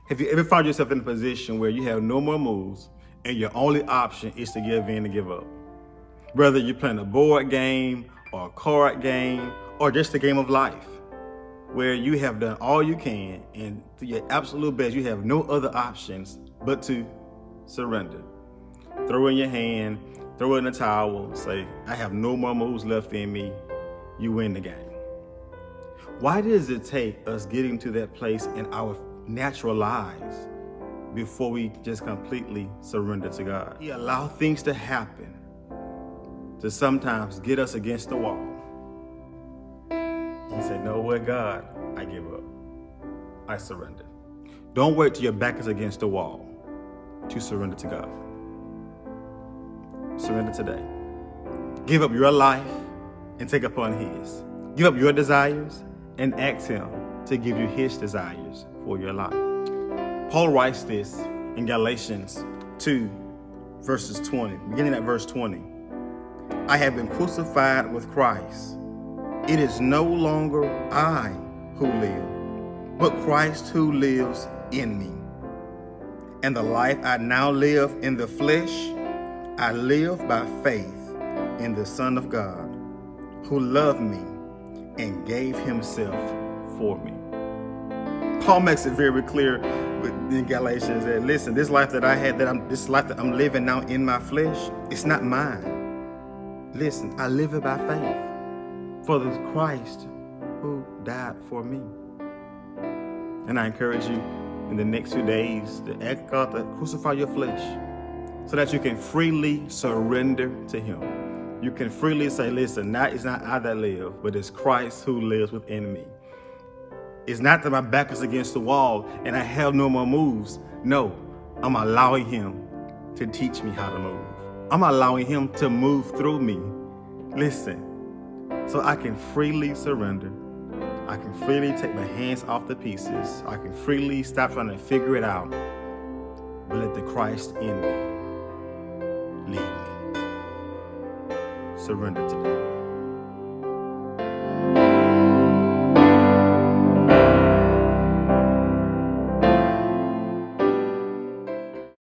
Have you ever found yourself in a position where you have no more moves and your only option is to give in and give up? Whether you're playing a board game or a card game or just a game of life, where you have done all you can and to your absolute best, you have no other options but to surrender. Throw in your hand, throw in the towel, say, I have no more moves left in me. You win the game. Why does it take us getting to that place in our natural lives before we just completely surrender to God? We allow things to happen to sometimes get us against the wall. You say, no way, God, I give up. I surrender. Don't wait till your back is against the wall to surrender to God. Surrender today. Give up your life and take upon His. Give up your desires and ask Him to give you His desires for your life. Paul writes this in Galatians 2, verses 20, beginning at verse 20. I have been crucified with Christ. It is no longer I who live, but Christ who lives in me. And the life I now live in the flesh, I live by faith in the Son of God, who loved me and gave Himself for me. Paul makes it very clear in Galatians that, listen, this life that I had, this life that I'm living now in my flesh, it's not mine. Listen, I live it by faith for the Christ who died for me. And I encourage you in the next few days to ask God to crucify your flesh so that you can freely surrender to Him. You can freely say, listen, now it's not I that live, but it's Christ who lives within me. It's not that my back is against the wall and I have no more moves. No, I'm allowing Him to teach me how to move. I'm allowing Him to move through me. Listen, so I can freely surrender. I can freely take my hands off the pieces. I can freely stop trying to figure it out. But let the Christ in me lead me. Surrender today.